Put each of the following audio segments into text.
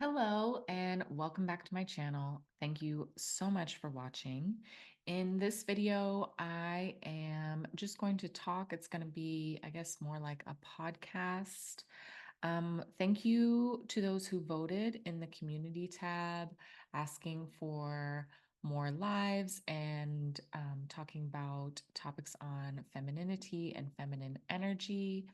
Hello and welcome back to my channel. Thank you so much for watching. In this video, I am just going to talk. It's going to be, I guess, more like a podcast. Thank you to those who voted in the community tab, asking for more lives and talking about topics on femininity and feminine energy.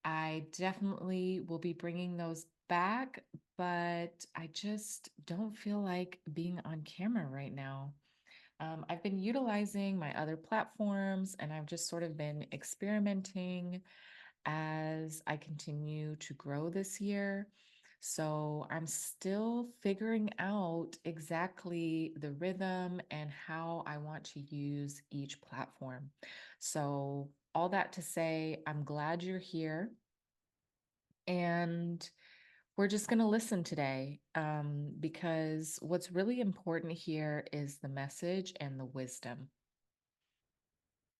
I definitely will be bringing those back, but I just don't feel like being on camera right now. I've been utilizing my other platforms and I've just sort of been experimenting as I continue to grow this year. So I'm still figuring out exactly the rhythm and how I want to use each platform. So, all that to say, I'm glad you're here. And we're just going to listen today because what's really important here is the message and the wisdom.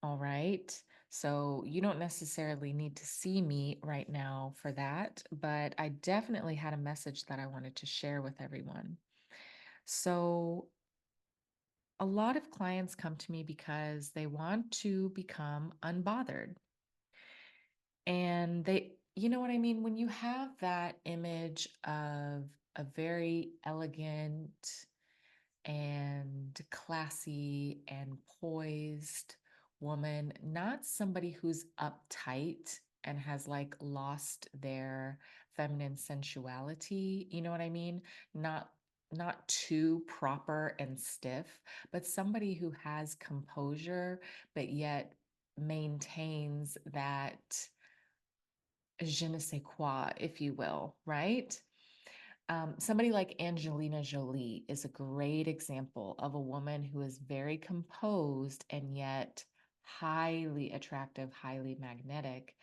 All right. So you don't necessarily need to see me right now for that, but I definitely had a message that I wanted to share with everyone. So a lot of clients come to me because they want to become unbothered. And you know what I mean? When you have that image of a very elegant and classy and poised woman, not somebody who's uptight and has like lost their feminine sensuality, you know what I mean? Not not too proper and stiff, but somebody who has composure but yet maintains that je ne sais quoi, if you will, right? Somebody like Angelina Jolie is a great example of a woman who is very composed and yet highly attractive, highly magnetic,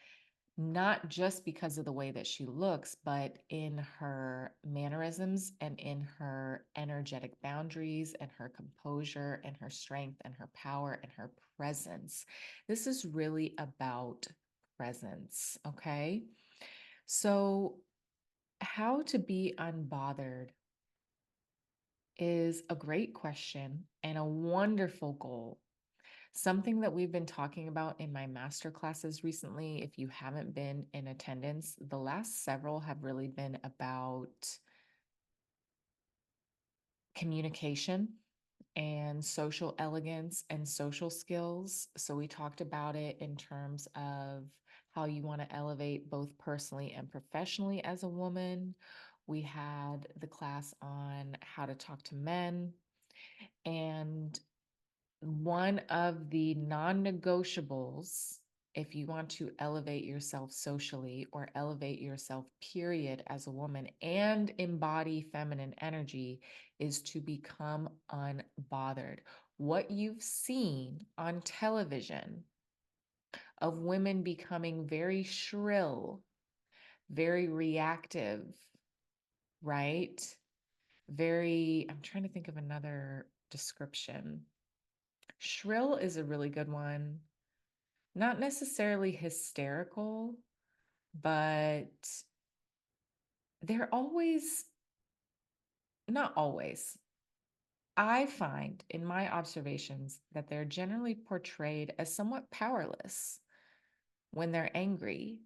not just because of the way that she looks, but in her mannerisms and in her energetic boundaries and her composure and her strength and her power and her presence. This is really about presence, okay? So, how to be unbothered is a great question and a wonderful goal. Something that we've been talking about in my master classes recently. If you haven't been in attendance, the last several have really been about communication and social elegance and social skills. So we talked about it in terms of how you want to elevate both personally and professionally as a woman. We had the class on how to talk to men. And one of the non negotiables, if you want to elevate yourself socially or elevate yourself, period, as a woman and embody feminine energy, is to become unbothered. What you've seen on television of women becoming very shrill, very reactive, right? I'm trying to think of another description. Shrill is a really good one. Not necessarily hysterical, but they're always, not always. I find in my observations that they're generally portrayed as somewhat powerless when they're angry.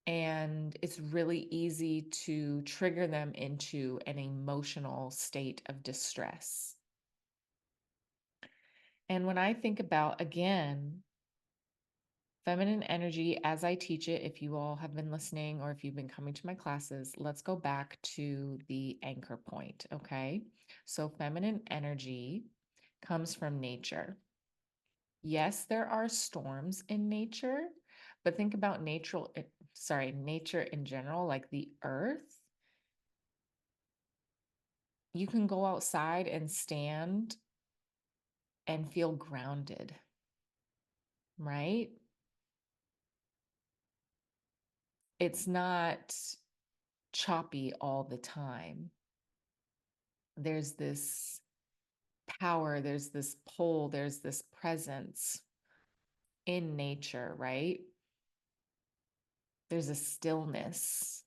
And it's really easy to trigger them into an emotional state of distress. And when I think about, again, feminine energy as I teach it, if you all have been listening or if you've been coming to my classes, let's go back to the anchor point, okay? So, feminine energy comes from nature. Yes, there are storms in nature, but think about nature in general, like the earth. You can go outside and stand and feel grounded, right? It's not choppy all the time. There's this power, there's this pull, there's this presence in nature, right? There's a stillness.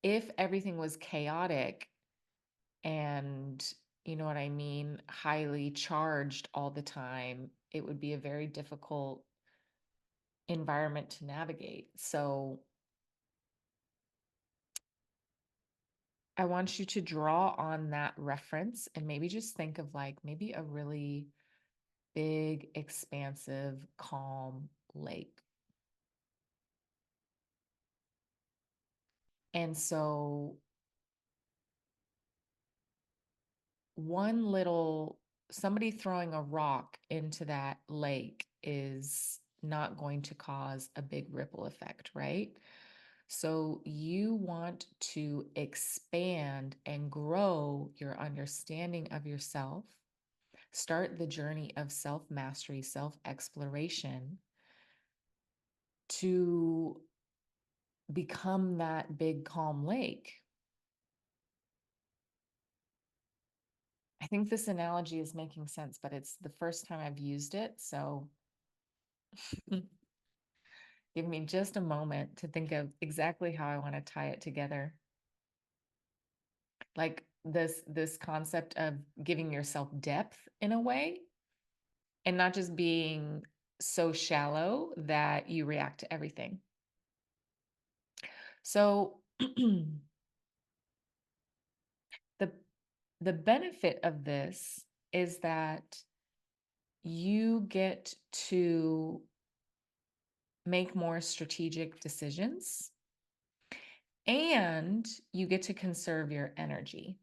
if everything was chaotic and, you know what I mean, highly charged all the time, it would be a very difficult environment to navigate. So I want you to draw on that reference and maybe just think of like maybe a really big, expansive, calm lake. And so one little somebody throwing a rock into that lake is not going to cause a big ripple effect, right? So you want to expand and grow your understanding of yourself, start the journey of self mastery, self exploration to become that big calm lake. I think this analogy is making sense, but it's the first time I've used it. So give me just a moment to think of exactly how I want to tie it together. Like this concept of giving yourself depth in a way and not just being so shallow that you react to everything. So the the benefit of this is that you get to make more strategic decisions and you get to conserve your energy.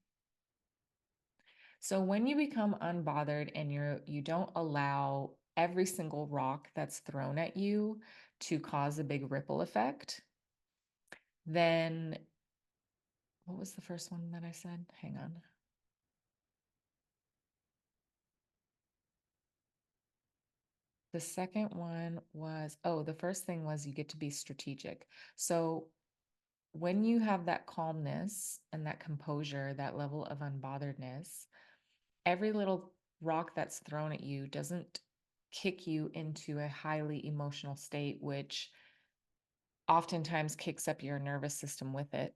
So when you become unbothered and you don't allow every single rock that's thrown at you to cause a big ripple effect, then what was the first one that I said? Hang on. The second one was, oh, the first thing was you get to be strategic. So when you have that calmness and that composure, that level of unbotheredness, every little rock that's thrown at you doesn't kick you into a highly emotional state, which oftentimes kicks up your nervous system with it.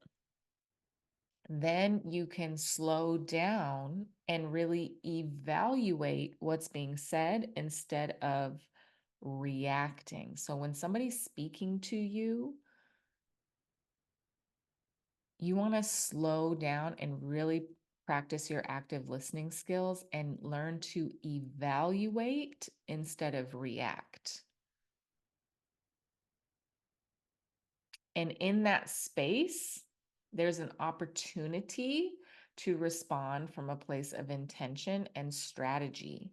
Then you can slow down and really evaluate what's being said instead of reacting. So when somebody's speaking to you, you want to slow down and really practice your active listening skills and learn to evaluate instead of react. And in that space, there's an opportunity to respond from a place of intention and strategy.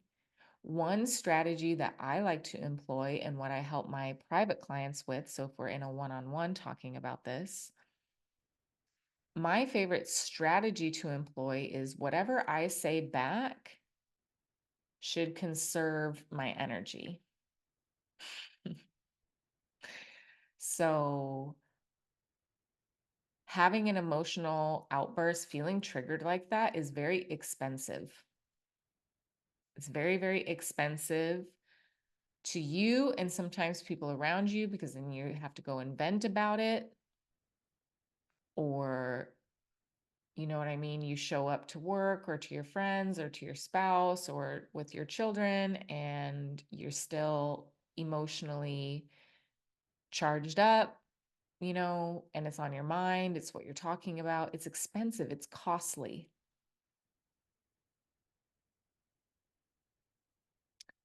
One strategy that I like to employ and what I help my private clients with, so if we're in a one on one talking about this, my favorite strategy to employ is whatever I say back should conserve my energy. So, having an emotional outburst, feeling triggered like that is very expensive. It's very, very expensive to you and sometimes people around you because then you have to go and vent about it. Or, you know what I mean? You show up to work or to your friends or to your spouse or with your children and you're still emotionally charged up, and it's on your mind. It's what you're talking about. It's expensive. It's costly.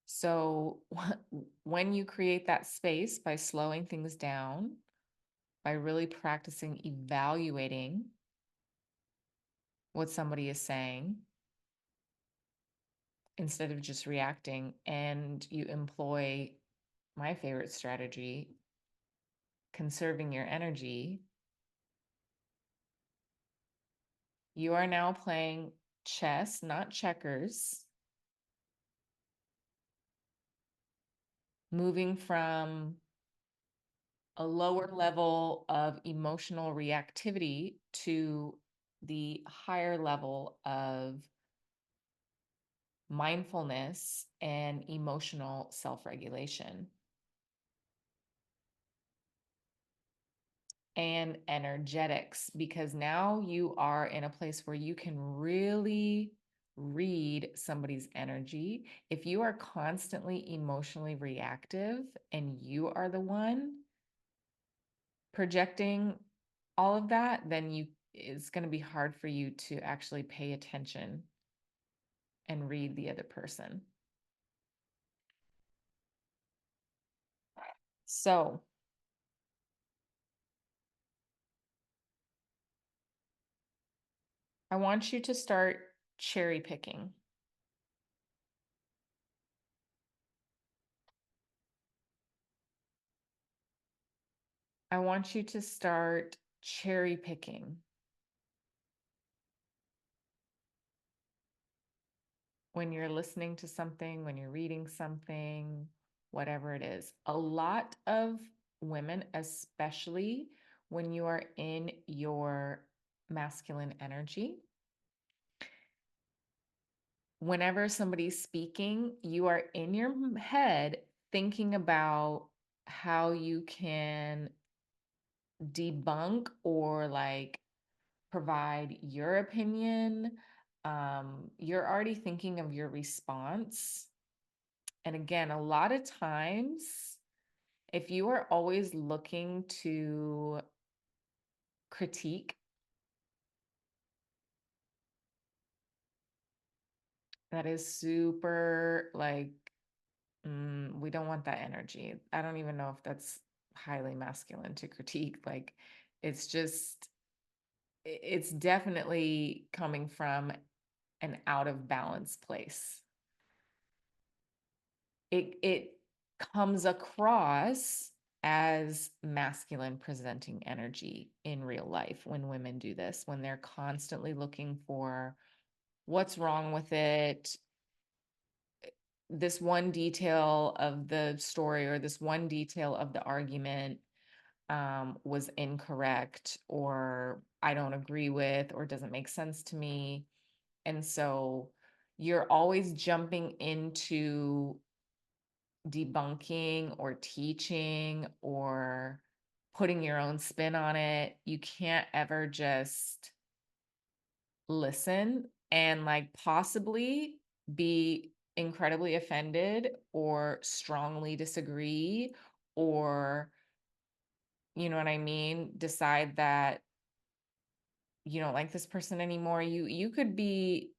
So when you create that space by slowing things down, by really practicing evaluating what somebody is saying instead of just reacting, and you employ my favorite strategy, conserving your energy, you are now playing chess, not checkers, moving from a lower level of emotional reactivity to the higher level of mindfulness and emotional self regulation. and energetics, because now you are in a place where you can really read somebody's energy. If you are constantly emotionally reactive and you are the one projecting all of that, then it's going to be hard for you to actually pay attention and read the other person. So I want you to start cherry picking. I want you to start cherry picking when you're listening to something, when you're reading something, whatever it is. A lot of women, especially when you are in your masculine energy, whenever somebody's speaking, you are in your head thinking about how you can debunk or like provide your opinion. You're already thinking of your response. And again, a lot of times, if you are always looking to critique, that is super like, we don't want that energy. I don't even know if that's highly masculine to critique. Like, it's just, it's definitely coming from an out of balance place. It comes across as masculine presenting energy in real life when women do this, when they're constantly looking for what's wrong with it, this one detail of the story or this one detail of the argument was incorrect, or I don't agree with, or doesn't make sense to me. And so you're always jumping into debunking or teaching or putting your own spin on it. You can't ever just listen and like possibly be incredibly offended or strongly disagree, or you know what I mean, decide that you don't like this person anymore. You could be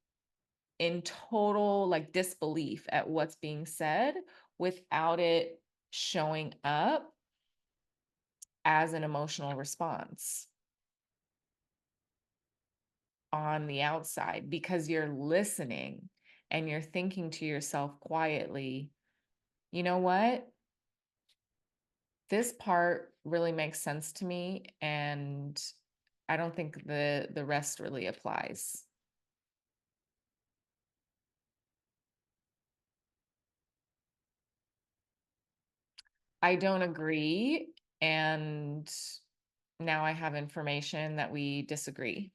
in total like disbelief at what's being said without it showing up as an emotional response on the outside, because you're listening and you're thinking to yourself quietly, you know what? This part really makes sense to me, and I don't think the rest really applies. I don't agree, and now I have information that we disagree.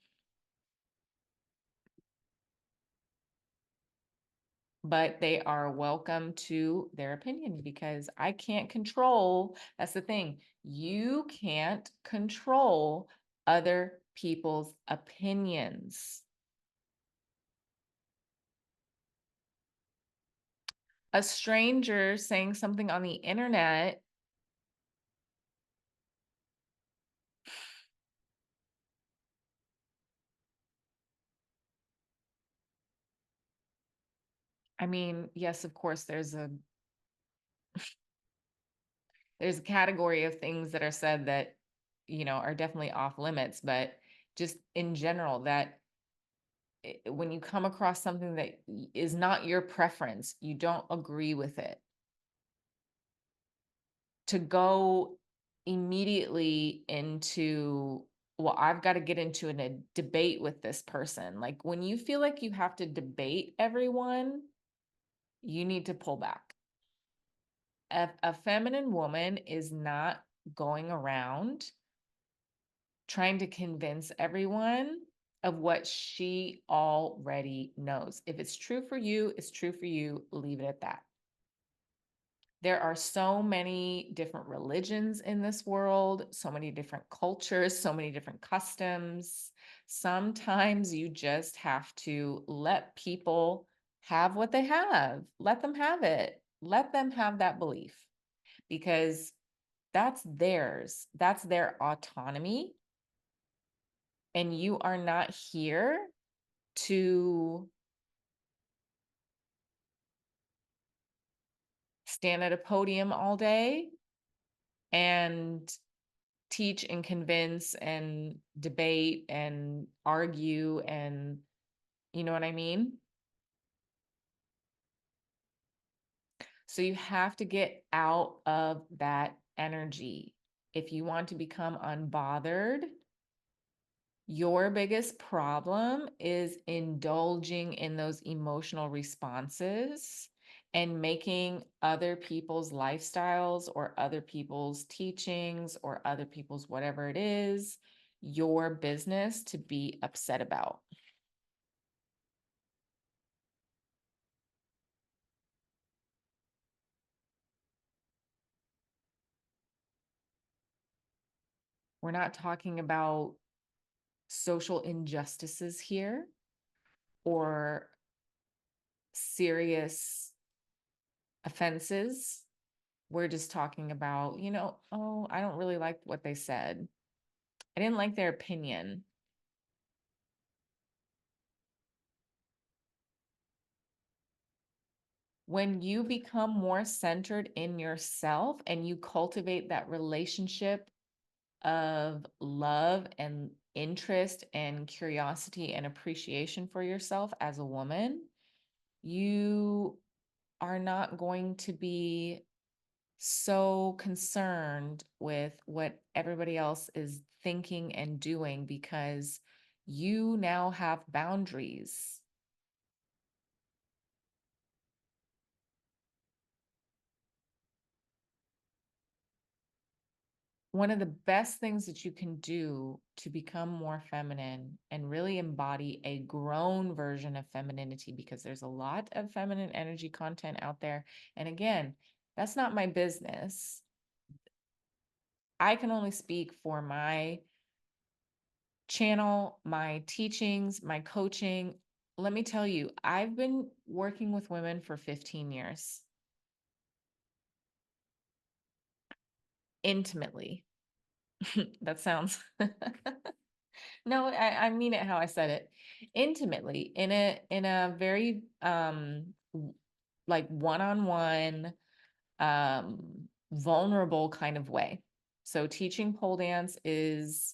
But they are welcome to their opinion, because I can't control. That's the thing. You can't control other people's opinions. A stranger saying something on the internet, I mean, yes, of course, there's a category of things that are said that, are definitely off limits, but just in general, that when you come across something that is not your preference, you don't agree with it, to go immediately into, well, I've got to get into a debate with this person. Like when you feel like you have to debate everyone, you need to pull back. A feminine woman is not going around trying to convince everyone of what she already knows. If it's true for you, it's true for you. Leave it at that. There are so many different religions in this world, so many different cultures, so many different customs. Sometimes you just have to let people have what they have. Let them have it. Let them have that belief because that's theirs. That's their autonomy. And you are not here to stand at a podium all day and teach and convince and debate and argue and you know what I mean? So you have to get out of that energy. If you want to become unbothered, your biggest problem is indulging in those emotional responses and making other people's lifestyles or other people's teachings or other people's whatever it is your business to be upset about. We're not talking about social injustices here or serious offenses. We're just talking about, oh, I don't really like what they said. I didn't like their opinion. When you become more centered in yourself and you cultivate that relationship of love and interest and curiosity and appreciation for yourself as a woman, you are not going to be so concerned with what everybody else is thinking and doing because you now have boundaries. One of the best things that you can do to become more feminine and really embody a grown version of femininity, because there's a lot of feminine energy content out there. And again, that's not my business. I can only speak for my channel, my teachings, my coaching. Let me tell you, I've been working with women for 15 years intimately. That sounds no, I mean it how I said it. Intimately, in a very like one-on-one vulnerable kind of way. So teaching pole dance is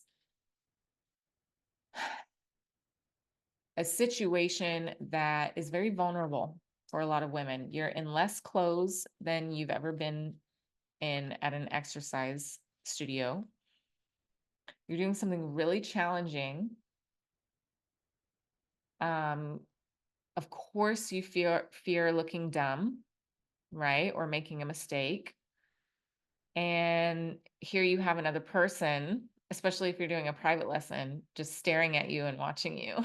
a situation that is very vulnerable for a lot of women. You're in less clothes than you've ever been in at an exercise studio. You're doing something really challenging. Um, of course, you fear looking dumb, right? Or making a mistake. And here you have another person, especially if you're doing a private lesson, just staring at you and watching you.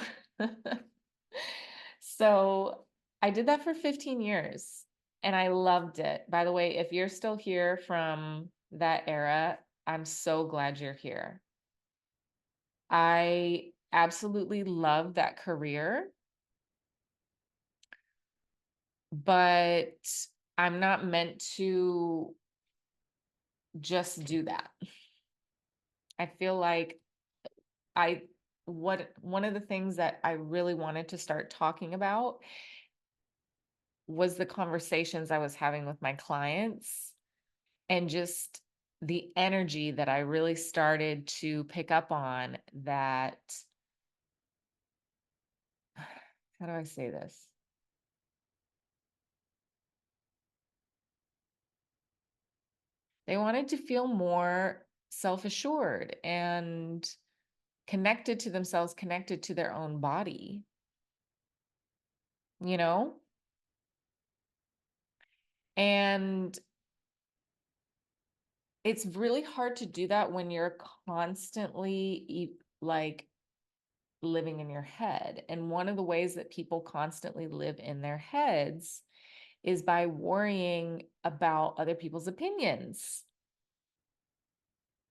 So I did that for 15 years and I loved it. By the way, if you're still here from that era, I'm so glad you're here. I absolutely love that career, but I'm not meant to just do that. I feel like I one of the things that I really wanted to start talking about was the conversations I was having with my clients and just the energy that I really started to pick up on that how do I say this? They wanted to feel more self-assured and connected to themselves, connected to their own body, you know? And it's really hard to do that when you're constantly like living in your head. And one of the ways that people constantly live in their heads is by worrying about other people's opinions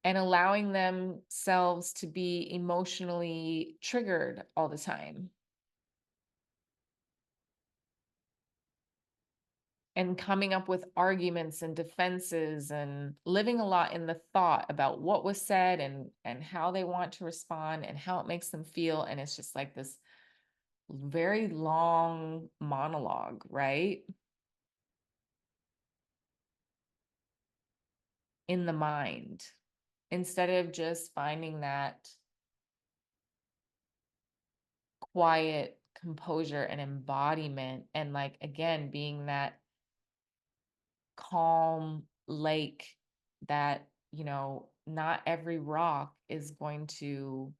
and allowing themselves to be emotionally triggered all the time and coming up with arguments and defenses and living a lot in the thought about what was said and how they want to respond and how it makes them feel. And it's just like this very long monologue, right? In the mind, instead of just finding that quiet composure and embodiment, and like again being that calm lake that, not every rock is going to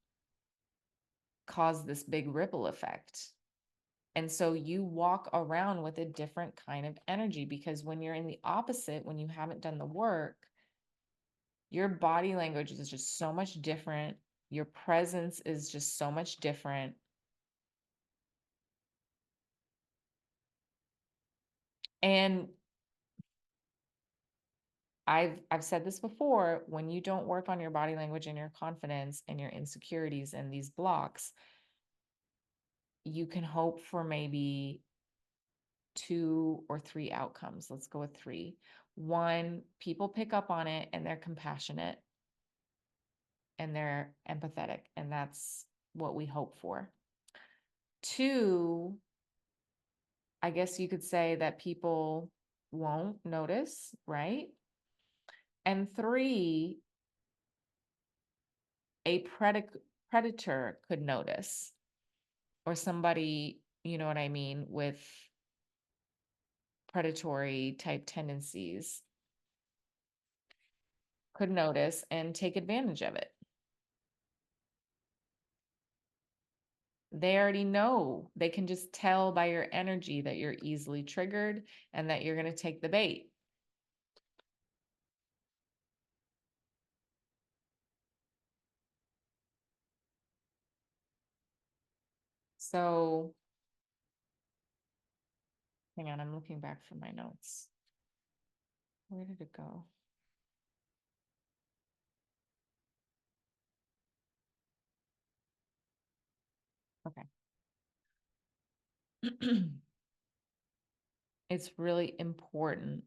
cause this big ripple effect. And so you walk around with a different kind of energy, because when you're in the opposite, when you haven't done the work, your body language is just so much different. Your presence is just so much different. And I've said this before, when you don't work on your body language and your confidence and your insecurities and these blocks, you can hope for maybe 2 or 3 outcomes. Let's go with 3. 1, people pick up on it and they're compassionate and they're empathetic, and that's what we hope for. 2, I guess you could say that people won't notice, right? And 3, a predator could notice, or somebody, you know what I mean, with predatory type tendencies could notice and take advantage of it. They already know. They can just tell by your energy that you're easily triggered and that you're going to take the bait. So, hang on, I'm looking back for my notes. Where did it go? Okay. It's really important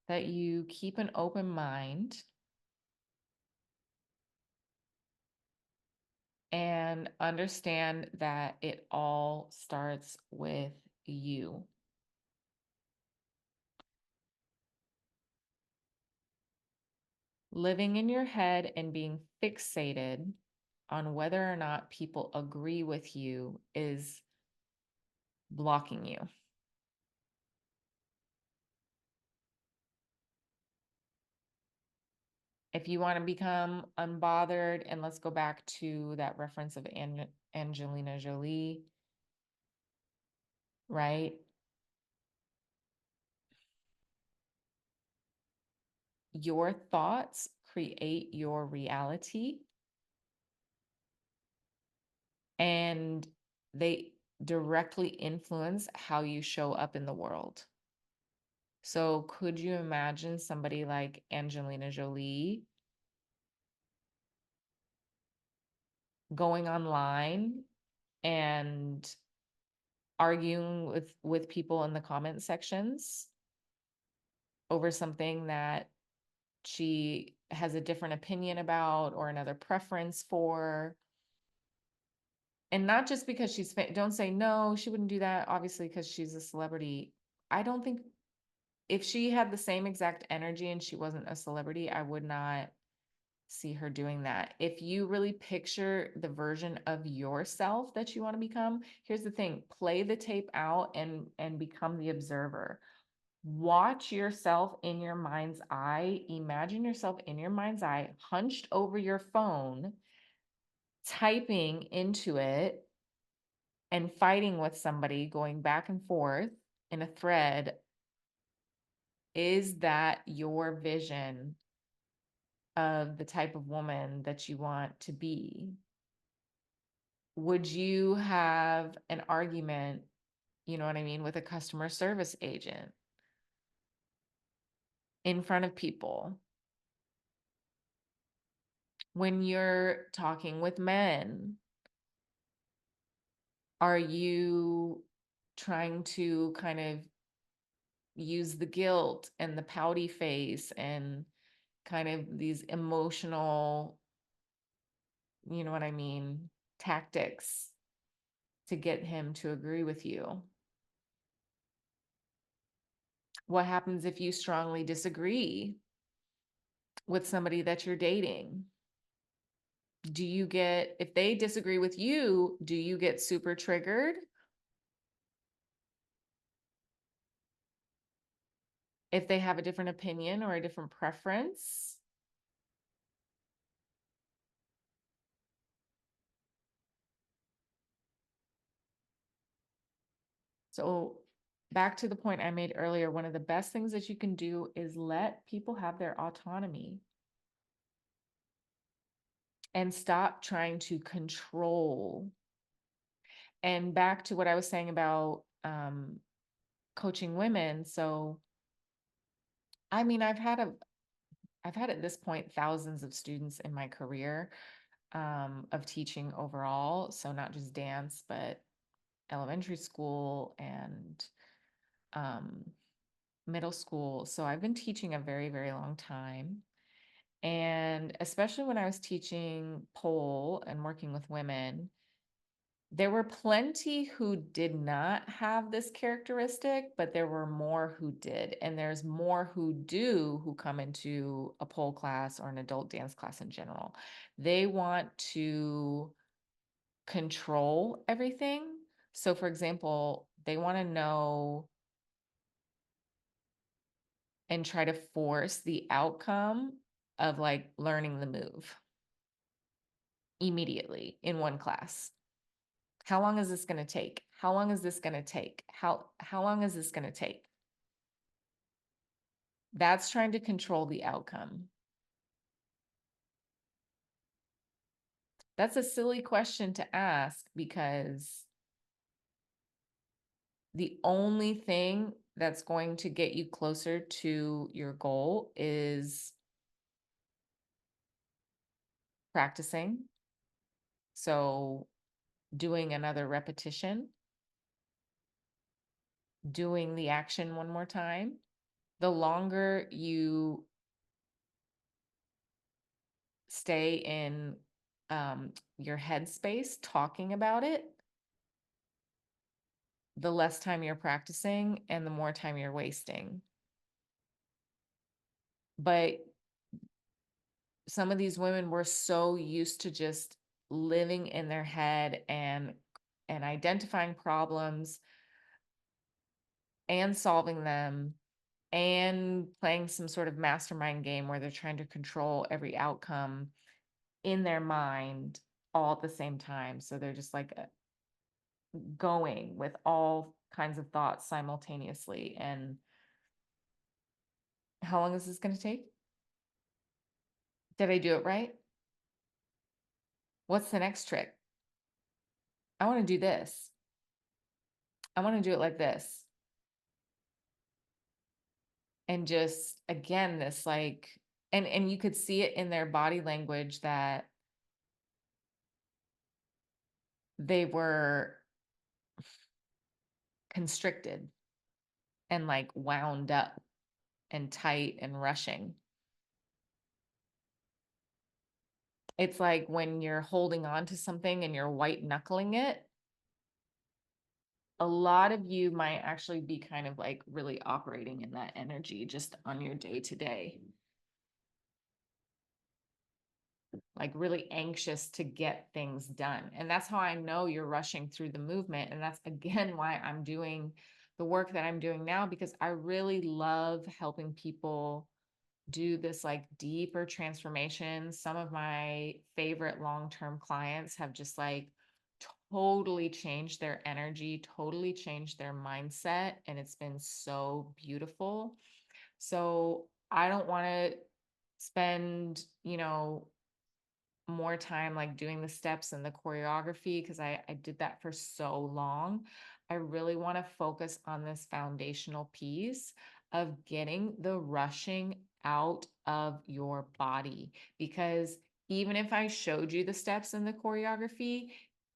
that you keep an open mind and understand that it all starts with you. Living in your head and being fixated on whether or not people agree with you is blocking you. If you want to become unbothered, and let's go back to that reference of Angelina Jolie, right? Your thoughts create your reality, and they directly influence how you show up in the world. So could you imagine somebody like Angelina Jolie going online and arguing with people in the comment sections over something that she has a different opinion about or another preference for? And not just because she's don't say no, she wouldn't do that obviously because she's a celebrity. I don't think, if she had the same exact energy and she wasn't a celebrity, I would not see her doing that. If you really picture the version of yourself that you want to become, here's the thing: play the tape out and become the observer. Watch yourself in your mind's eye. Imagine yourself in your mind's eye, hunched over your phone, typing into it and fighting with somebody, going back and forth in a thread. Is that your vision of the type of woman that you want to be? Would you have an argument You know what I mean? With a customer service agent, in front of people, when you're talking with men, are you trying to kind of use the guilt and the pouty face and kind of these emotional, you know what I mean, tactics to get him to agree with you? What happens if you strongly disagree with somebody that you're dating? Do you get, if they disagree with you, do you get super triggered? If they have a different opinion or a different preference? So, back to the point I made earlier, one of the best things that you can do is let people have their autonomy and stop trying to control. And back to what I was saying about coaching women. So, I mean, I've had at this point thousands of students in my career of teaching overall. So not just dance, but elementary school and um, middle school. So I've been teaching a very, very long time. And especially when I was teaching pole and working with women, there were plenty who did not have this characteristic, but there were more who did. And there's more who do who come into a pole class or an adult dance class in general. They want to control everything. So, for example, they want to know and try to force the outcome of like learning the move immediately in one class. How long is this going to take? How long is this going to take? How long is this going to take? That's trying to control the outcome. That's a silly question to ask because the only thing that's going to get you closer to your goal is practicing. So, doing another repetition, doing the action one more time. The longer you stay in your headspace talking about it, the less time you're practicing and the more time you're wasting. But some of these women were so used to just living in their head and identifying problems and solving them and playing some sort of mastermind game where they're trying to control every outcome in their mind all at the same time. So they're just like going with all kinds of thoughts simultaneously. And how long is this going to take? Did I do it right? What's the next trick? I want to do this. I want to do it like this. And just again, this like, and you could see it in their body language that they were constricted and like wound up and tight and rushing. It's like when you're holding on to something and you're white knuckling it, a lot of you might actually be kind of like really operating in that energy just on your day to day, like really anxious to get things done. And that's how I know you're rushing through the movement. And that's again why I'm doing the work that I'm doing now, because I really love helping people do this like deeper transformation. Some of my favorite long-term clients have just like totally changed their energy, totally changed their mindset, and it's been so beautiful. So I don't want to spend, more time like doing the steps and the choreography because I did that for so long. I really want to focus on this foundational piece of getting the rushing out of your body. Because even if I showed you the steps in the choreography,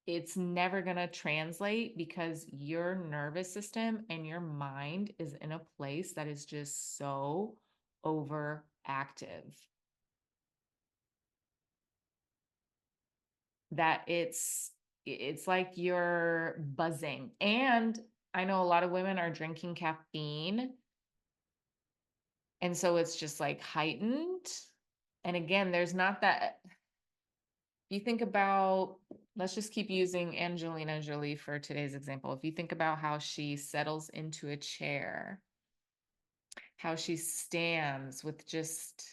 it's never going to translate because your nervous system and your mind is in a place that is just so overactive that it's like you're buzzing. And I know a lot of women are drinking caffeine, and so it's just like heightened. And again, there's not that. If you think about, let's just keep using Angelina Jolie for today's example. If you think about how she settles into a chair, how she stands with just,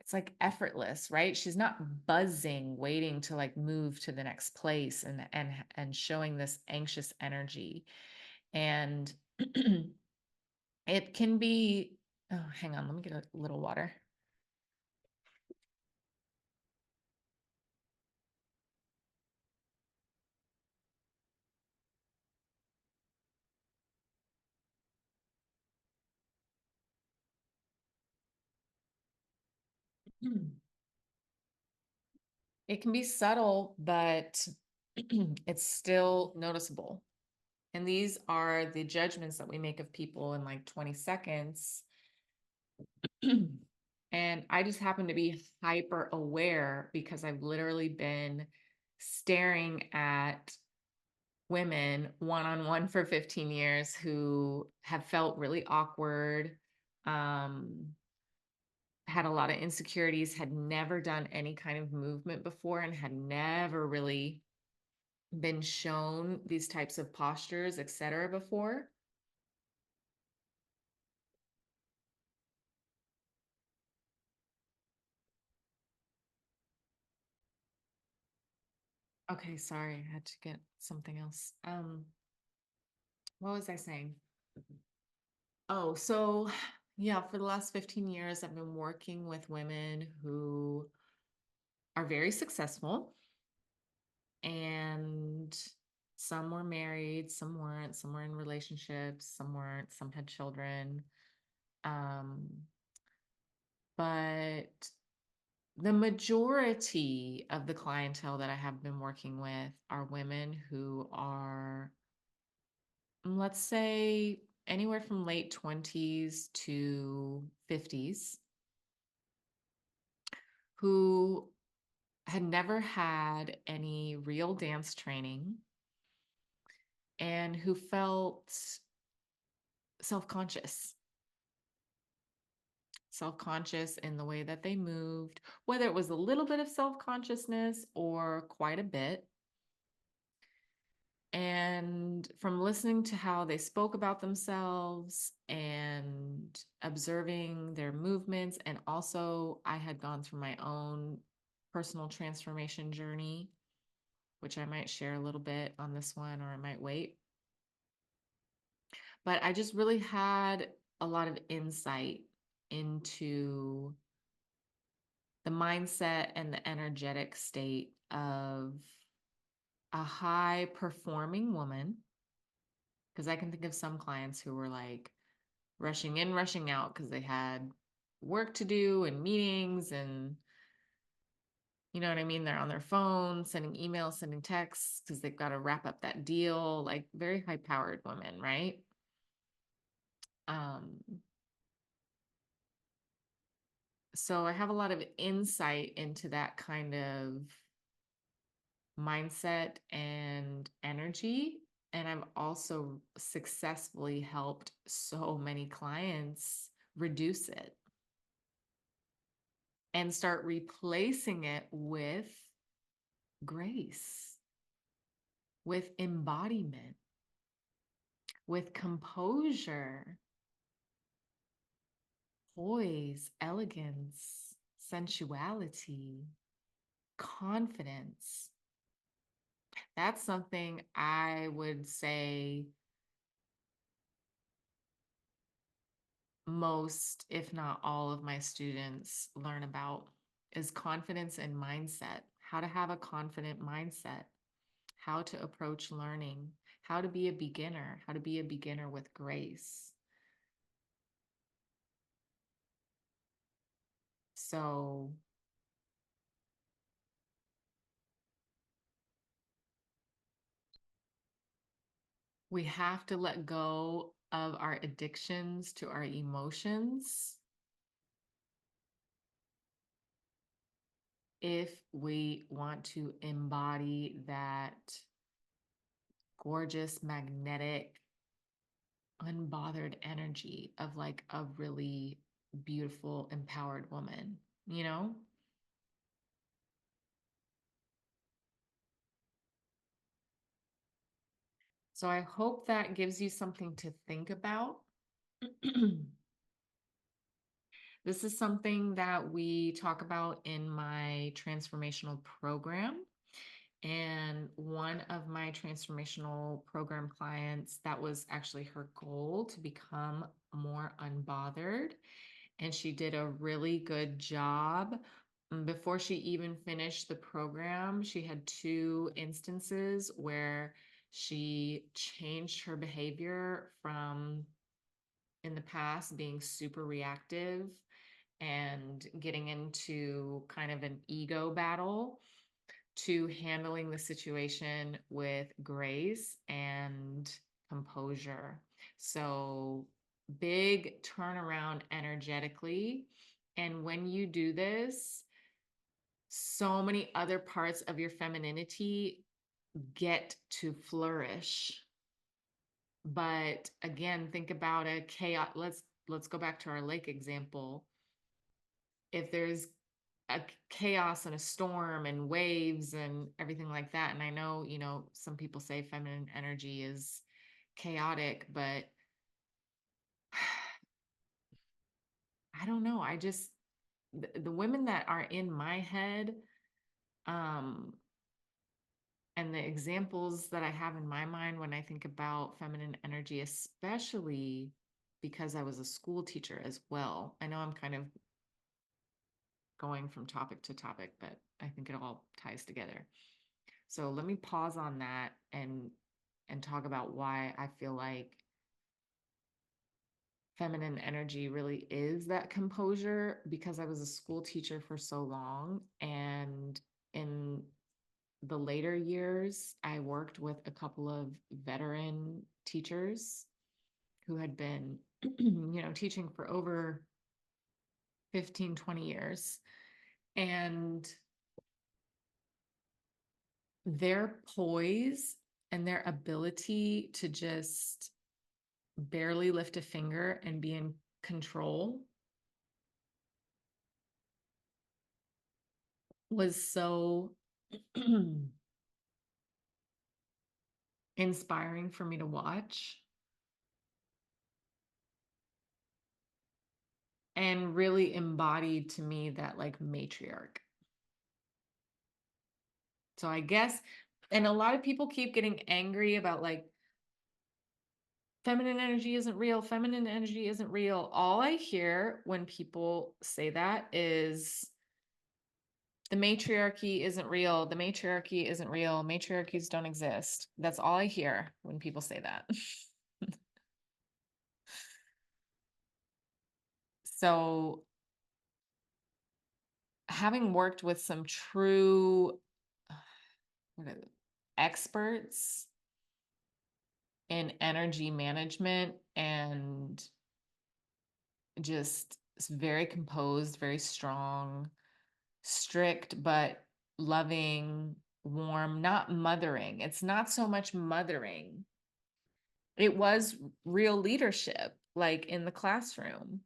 it's like effortless, right? She's not buzzing, waiting to like move to the next place and showing this anxious energy. And it can be, oh, hang on, let me get a little water. It can be subtle, but it's still noticeable. And these are the judgments that we make of people in like 20 seconds. And I just happen to be hyper aware because I've literally been staring at women one on one for 15 years who have felt really awkward, had a lot of insecurities, had never done any kind of movement before, and had never really been shown these types of postures, etc. before. Okay, sorry, I had to get something else. What was I saying? Oh, so yeah, for the last 15 years, I've been working with women who are very successful, and some were married, some weren't, some were in relationships, some weren't, some had children. Um, but the majority of the clientele that I have been working with are women who are, let's say, anywhere from late 20s to 50s, who had never had any real dance training and who felt self-conscious, self-conscious in the way that they moved, whether it was a little bit of self-consciousness or quite a bit. And from listening to how they spoke about themselves and observing their movements, and also I had gone through my own personal transformation journey, which I might share a little bit on this one, or I might wait. But I just really had a lot of insight into the mindset and the energetic state of a high performing woman. Because I can think of some clients who were like rushing in, rushing out because they had work to do and meetings, and you know what I mean? They're on their phone, sending emails, sending texts because they've got to wrap up that deal, like very high powered women, right? Um, so I have a lot of insight into that kind of mindset and energy. And I've also successfully helped so many clients reduce it and start replacing it with grace, with embodiment, with composure, poise, elegance, sensuality, confidence. That's something I would say most, if not all of my students learn about is confidence and mindset, how to have a confident mindset, how to approach learning, how to be a beginner, how to be a beginner with grace. So we have to let go of our addictions to our emotions if we want to embody that gorgeous, magnetic, unbothered energy of like a really beautiful, empowered woman, you know? So I hope that gives you something to think about. This is something that we talk about in my transformational program. And one of my transformational program clients, that was actually her goal to become more unbothered. And she did a really good job. Before she even finished the program, she had two instances where she changed her behavior from in the past being super reactive and getting into kind of an ego battle to handling the situation with grace and composure. So, big turnaround energetically. And when you do this, so many other parts of your femininity get to flourish. But again, think about a chaos. Let's go back to our lake example. If there's a chaos and a storm and waves and everything like that, and I know, some people say feminine energy is chaotic, but I don't know. I just the women that are in my head, um, and the examples that I have in my mind when I think about feminine energy, especially because I was a school teacher as well. I know I'm kind of going from topic to topic, but I think it all ties together. So let me pause on that and talk about why I feel like feminine energy really is that composure, because I was a school teacher for so long, and in the later years I worked with a couple of veteran teachers who had been teaching for over 15, 20 years, and their poise and their ability to just barely lift a finger and be in control was so inspiring for me to watch, and really embodied to me that like matriarch. So I guess, and a lot of people keep getting angry about like feminine energy isn't real, feminine energy isn't real. All I hear when people say that is the matriarchy isn't real, the matriarchy isn't real, matriarchies don't exist. That's all I hear when people say that. So, having worked with some true experts in energy management and just very composed, very strong, strict, but loving, warm, not mothering. It's not so much mothering. It was real leadership, like in the classroom,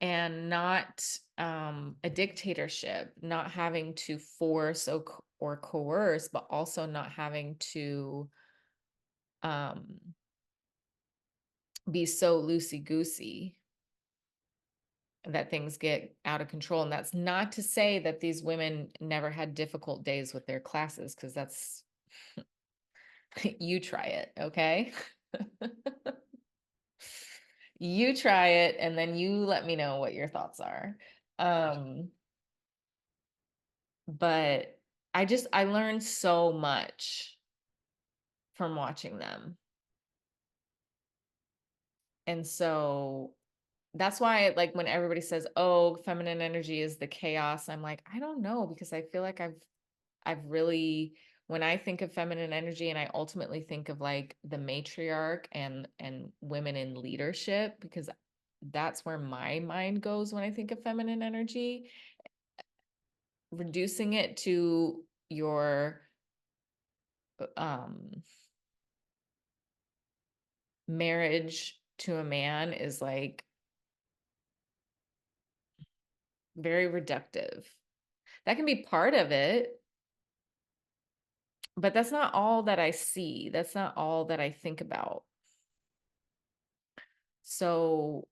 and not a dictatorship, not having to force or coerce, but also not having to um, be so loosey goosey that things get out of control. And that's not to say that these women never had difficult days with their classes, because that's you try it, okay? You try it and then you let me know what your thoughts are. Um, but I learned so much from watching them. And so that's why, like, when everybody says, oh, feminine energy is the chaos, I'm like, I don't know, because I feel like I've really, when I think of feminine energy, and I ultimately think of like the matriarch and women in leadership, because that's where my mind goes when I think of feminine energy, reducing it to your um marriage to a man is like very reductive. That can be part of it, but that's not all that I see. That's not all that I think about. So,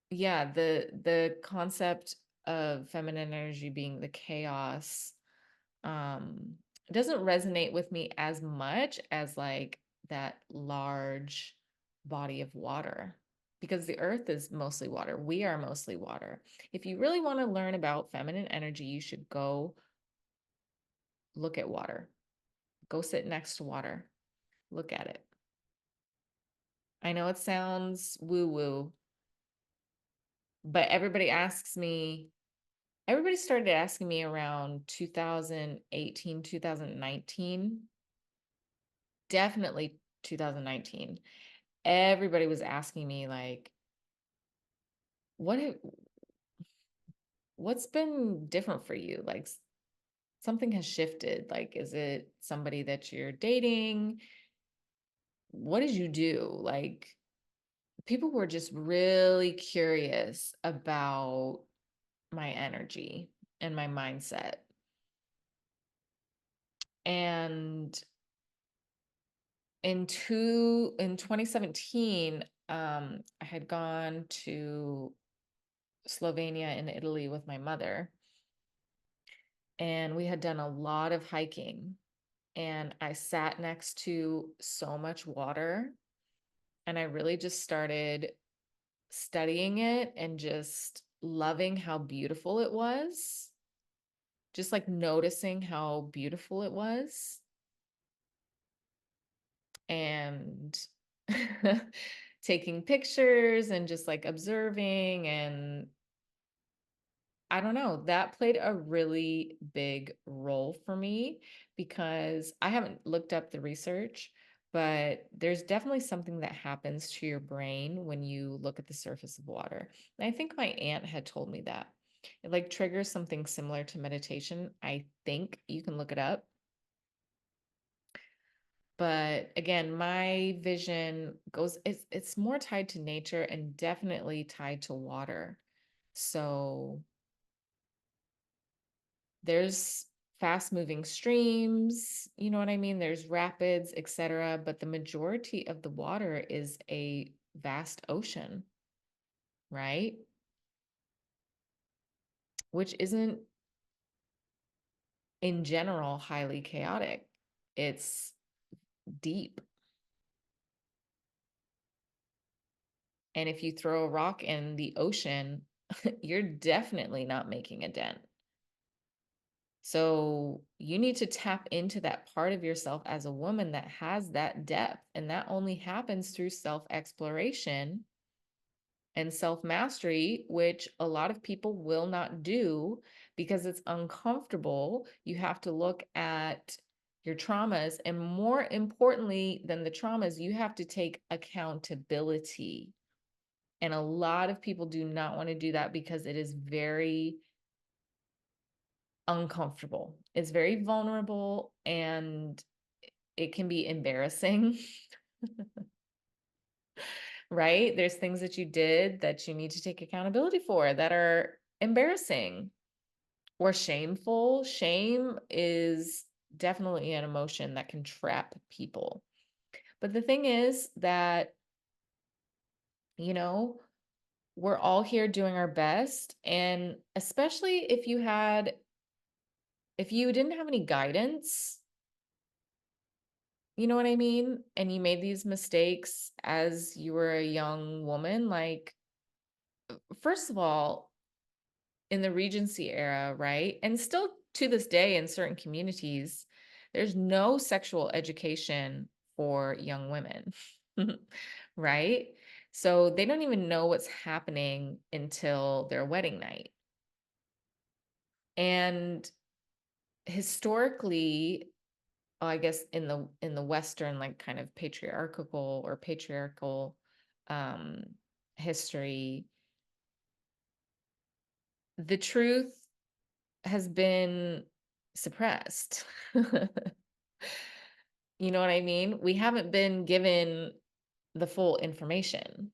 yeah, the concept of feminine energy being the chaos um doesn't resonate with me as much as like that large body of water, because the earth is mostly water. We are mostly water. If you really want to learn about feminine energy, you should go look at water. Go sit next to water. Look at it. I know it sounds woo woo, but everybody started asking me around 2018, 2019, definitely 2019. Everybody was asking me like, what have, what's been different for you? Like something has shifted. Like, is it somebody that you're dating? What did you do? Like, people were just really curious about my energy and my mindset. And in 2017, I had gone to Slovenia and Italy with my mother, and we had done a lot of hiking, and I sat next to so much water, and I really just started studying it and just loving how beautiful it was, just like noticing how beautiful it was, and taking pictures and just like observing. And I don't know, that played a really big role for me, because I haven't looked up the research, but there's definitely something that happens to your brain when you look at the surface of water. And I think my aunt had told me that it like triggers something similar to meditation. I think you can look it up. But again, my vision goes, it's more tied to nature and definitely tied to water. So there's fast moving streams, you know what I mean? There's rapids, etc. But the majority of the water is a vast ocean, right? Which isn't in general highly chaotic. It's deep. And if you throw a rock in the ocean, you're definitely not making a dent. So you need to tap into that part of yourself as a woman that has that depth. And that only happens through self exploration and self mastery, which a lot of people will not do because it's uncomfortable. You have to look at your traumas. And more importantly than the traumas, you have to take accountability. And a lot of people do not want to do that because it is very uncomfortable. It's very vulnerable, and it can be embarrassing, right? There's things that you did that you need to take accountability for that are embarrassing or shameful. Shame is definitely an emotion that can trap people. But the thing is that, you know, we're all here doing our best. And especially if you didn't have any guidance, you know what I mean? And you made these mistakes as you were a young woman. Like, first of all, in the Regency era, right? And still to this day in certain communities, There's no sexual education for young women, right? So they don't even know what's happening until their wedding night. And historically, I guess in the Western, like, kind of patriarchal um history, the truth has been suppressed. You know what I mean? We haven't been given the full information.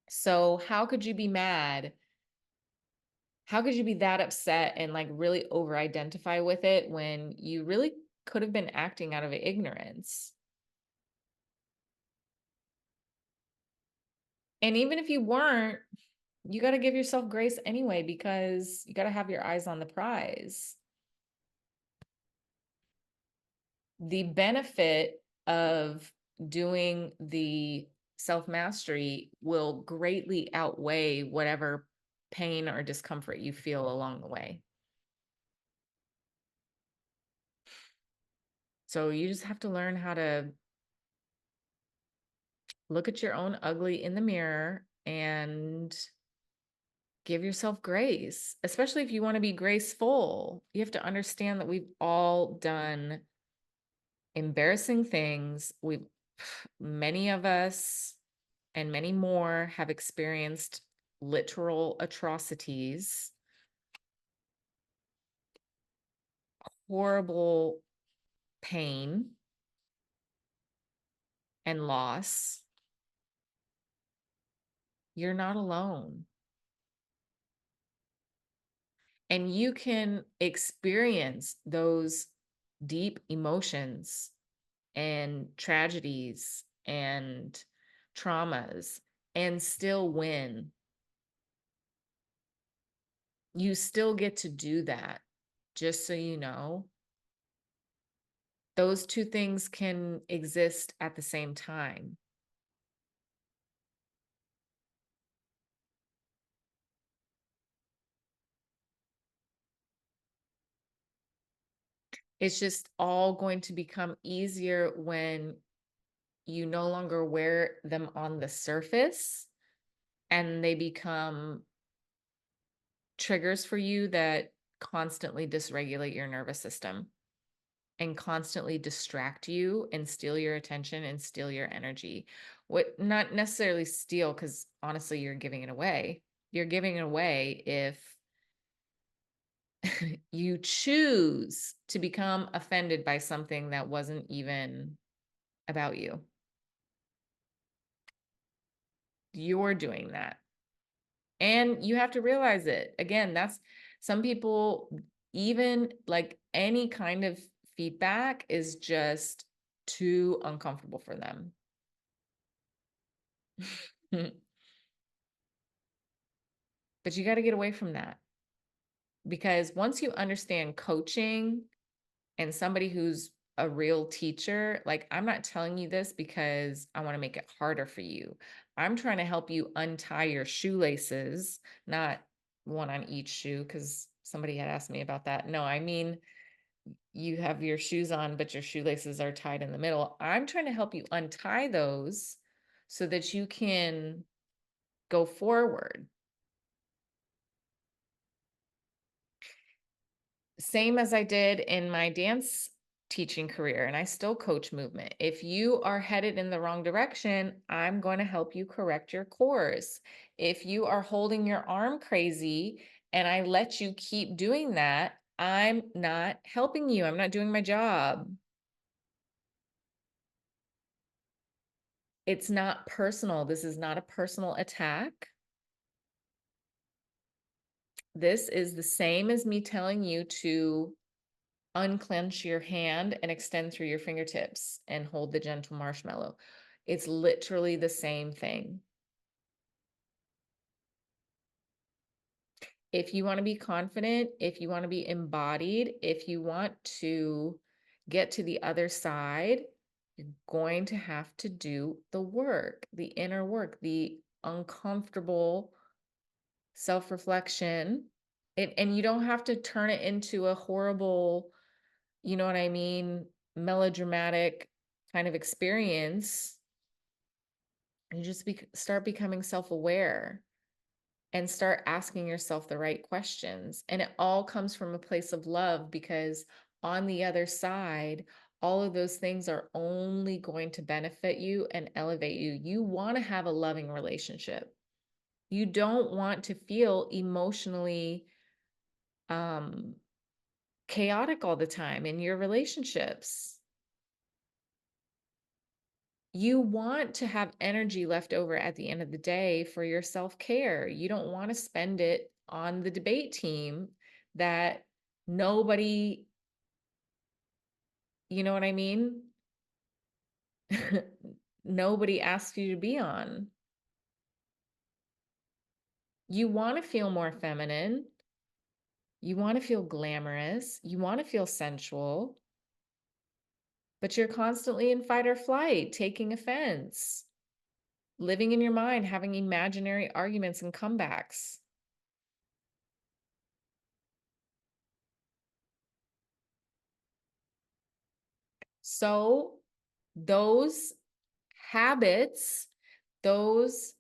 So how could you be mad? How could you be that upset and, like, really over identify with it when you really could have been acting out of ignorance? And even if you weren't, you got to give yourself grace anyway, because you got to have your eyes on the prize. The benefit of doing the self mastery will greatly outweigh whatever pain or discomfort you feel along the way. So you just have to learn how to look at your own ugly in the mirror and give yourself grace, especially if you want to be graceful. You have to understand that we've all done embarrassing things. Many of us and many more have experienced literal atrocities, horrible pain and loss. You're not alone. And you can experience those deep emotions and tragedies and traumas and still win. You still get to do that, just so you know. Those two things can exist at the same time. It's just all going to become easier when you no longer wear them on the surface and they become triggers for you that constantly dysregulate your nervous system and constantly distract you and steal your attention and steal your energy. What, not necessarily steal, because honestly, you're giving it away. You're giving it away if you choose to become offended by something that wasn't even about you. You're doing that. And you have to realize it. Again, that's some people, even like any kind of feedback is just too uncomfortable for them. But you got to get away from that, because once you understand coaching and somebody who's a real teacher, like, I'm not telling you this because I want to make it harder for you. I'm trying to help you untie your shoelaces, not one on each shoe, because somebody had asked me about that. No, I mean, you have your shoes on, but your shoelaces are tied in the middle. I'm trying to help you untie those so that you can go forward. Same as I did in my dance teaching career, and I still coach movement. If you are headed in the wrong direction, I'm going to help you correct your course. If you are holding your arm crazy and I let you keep doing that, I'm not helping you. I'm not doing my job. It's not personal. This is not a personal attack. This is the same as me telling you to unclench your hand and extend through your fingertips and hold the gentle marshmallow. It's literally the same thing. If you want to be confident, if you want to be embodied, if you want to get to the other side, you're going to have to do the work, the inner work, the uncomfortable self-reflection. And you don't have to turn it into a horrible you know what I mean, melodramatic kind of experience, you just start becoming self-aware and start asking yourself the right questions. And it all comes from a place of love, because on the other side, all of those things are only going to benefit you and elevate you. You want to have a loving relationship. You don't want to feel emotionally um, chaotic all the time in your relationships. You want to have energy left over at the end of the day for your self-care. You don't want to spend it on the debate team that nobody, you know what I mean? Nobody asked you to be on. You want to feel more feminine. You want to feel glamorous. You want to feel sensual, but you're constantly in fight or flight, taking offense, living in your mind, having imaginary arguments and comebacks. So those habits, those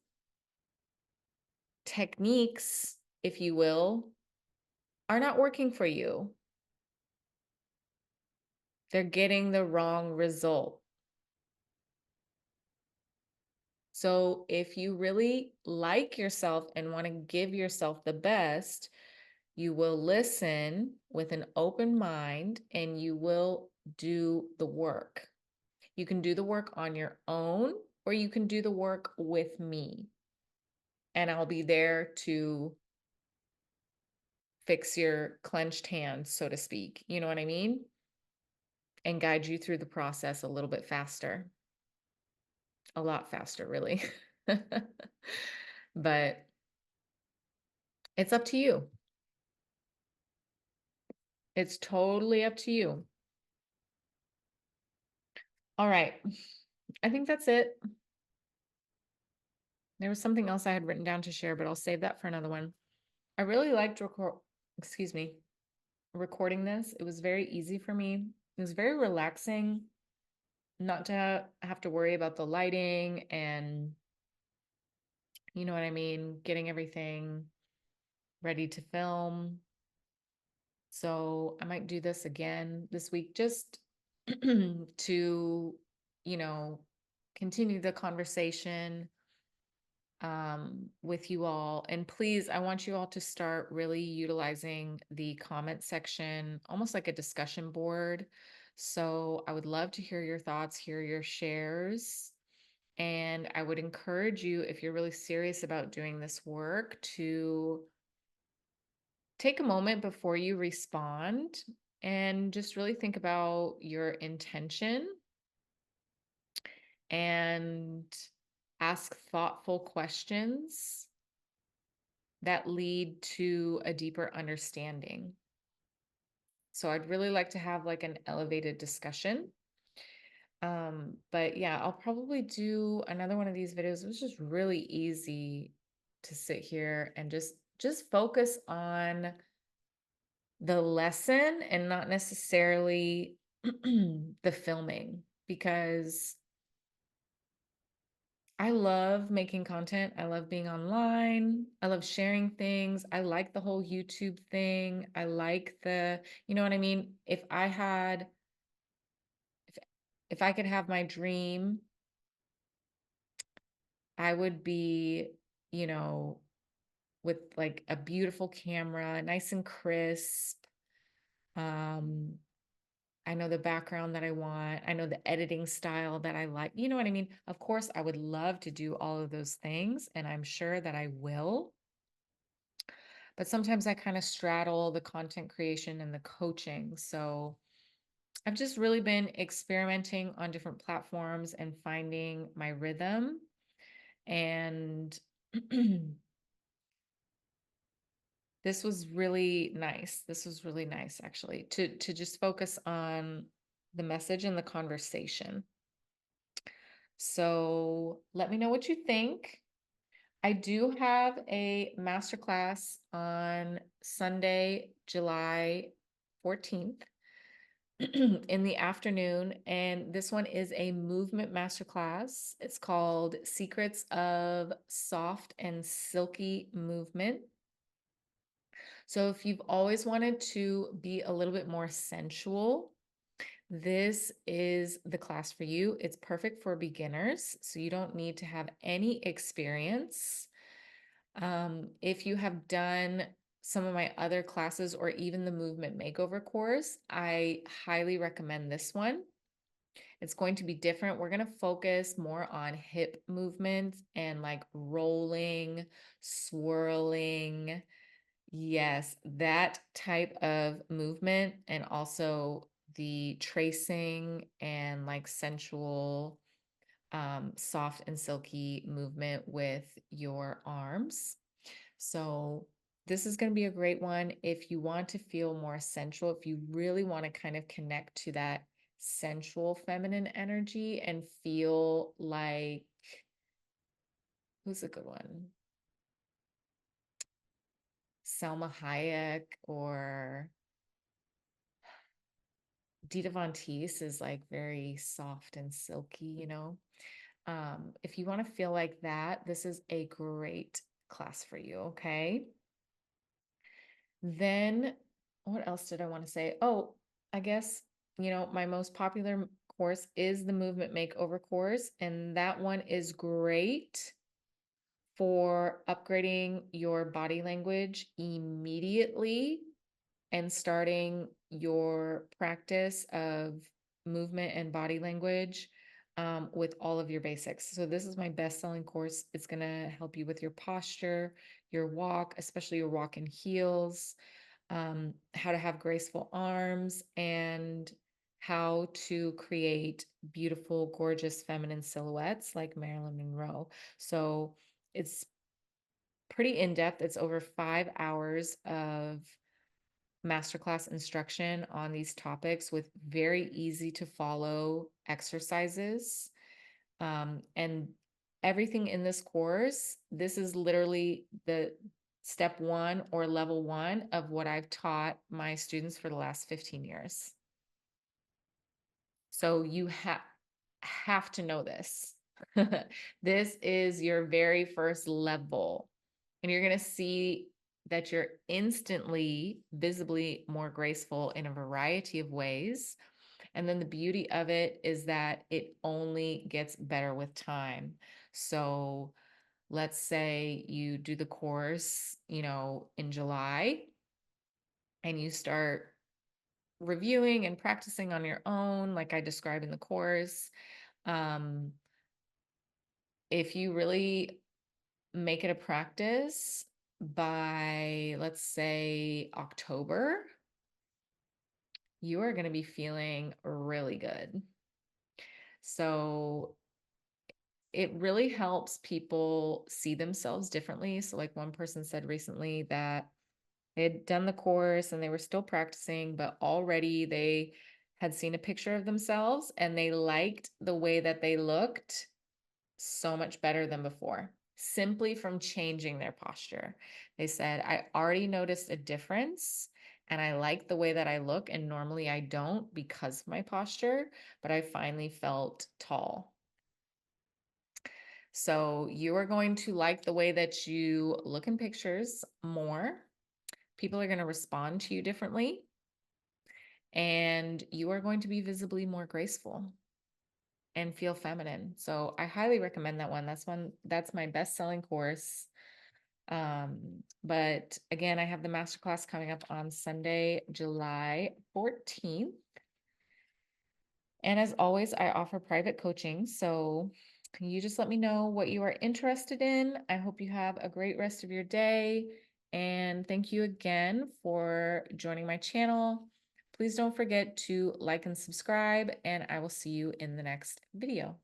techniques, if you will, are not working for you. They're getting the wrong result. So if you really like yourself and want to give yourself the best, you will listen with an open mind and you will do the work. You can do the work on your own, or you can do the work with me. And I'll be there to fix your clenched hands, so to speak. You know what I mean? And guide you through the process a little bit faster, a lot faster, really. But it's up to you. It's totally up to you. All right. I think that's it. There was something else I had written down to share, but I'll save that for another one. I really liked recording this. It was very easy for me. It was very relaxing not to have to worry about the lighting and, you know what I mean, getting everything ready to film. So I might do this again this week just to, you know, continue the conversation with you all. And please, I want you all to start really utilizing the comment section, almost like a discussion board. So I would love to hear your thoughts, hear your shares. And I would encourage you, if you're really serious about doing this work, to take a moment before you respond and just really think about your intention and ask thoughtful questions that lead to a deeper understanding. So I'd really like to have like an elevated discussion. But yeah, I'll probably do another one of these videos. It was just really easy to sit here and just focus on the lesson and not necessarily the filming, because I love making content. I love being online. I love sharing things. I like the whole YouTube thing. I like you know what I mean? If I could have my dream, I would be, you know, with like a beautiful camera, nice and crisp. Um, I know the background that I want. I know the editing style that I like. You know what I mean? Of course, I would love to do all of those things, and I'm sure that I will. But sometimes I kind of straddle the content creation and the coaching. So I've just really been experimenting on different platforms and finding my rhythm. And this was really nice. This was really nice, actually, to just focus on the message and the conversation. So let me know what you think. I do have a masterclass on Sunday, July 14th. in the afternoon, and this one is a movement masterclass. It's called Secrets of Soft and Silky Movement. So if you've always wanted to be a little bit more sensual, this is the class for you. It's perfect for beginners, so you don't need to have any experience. If you have done some of my other classes or even the movement makeover course, I highly recommend this one. It's going to be different. We're going to focus more on hip movements and like rolling, swirling. Yes, that type of movement, and also the tracing and like sensual, soft and silky movement with your arms. So this is going to be a great one if you want to feel more sensual, if you really want to kind of connect to that sensual feminine energy and feel like, who's a good one? Selma Hayek or Dita Von Teese is like very soft and silky, you know? If you want to feel like that, this is a great class for you, okay? Then what else did I want to say? Oh, I guess, my most popular course is the movement makeover course, and that one is great for upgrading your body language immediately and starting your practice of movement and body language, with all of your basics. So this is my best-selling course. It's going to help you with your posture, your walk, especially your walk in heels, how to have graceful arms, and how to create beautiful, gorgeous feminine silhouettes like Marilyn Monroe. So it's pretty in-depth. It's over 5 hours of masterclass instruction on these topics with very easy to follow exercises. And everything in this course, this is literally the step one or level one of what I've taught my students for the last 15 years. So you have to know this. This is your very first level. And you're going to see that you're instantly, visibly more graceful in a variety of ways. And then the beauty of it is that it only gets better with time. So let's say you do the course, in July, and you start reviewing and practicing on your own, like I describe in the course. Um, if you really make it a practice by, let's say, October, you are going to be feeling really good. So it really helps people see themselves differently. So, like one person said recently that they had done the course and they were still practicing, but already they had seen a picture of themselves and they liked the way that they looked so much better than before, simply from changing their posture. They said, I already noticed a difference and I like the way that I look. And normally I don't because of my posture, but I finally felt tall. So you are going to like the way that you look in pictures more. People are going to respond to you differently. And you are going to be visibly more graceful and feel feminine. So I highly recommend that one. That's my best-selling course. But again, I have the masterclass coming up on Sunday, July 14th. And as always, I offer private coaching. So you just let me know what you are interested in. I hope you have a great rest of your day. And thank you again for joining my channel. Please don't forget to like and subscribe, and I will see you in the next video.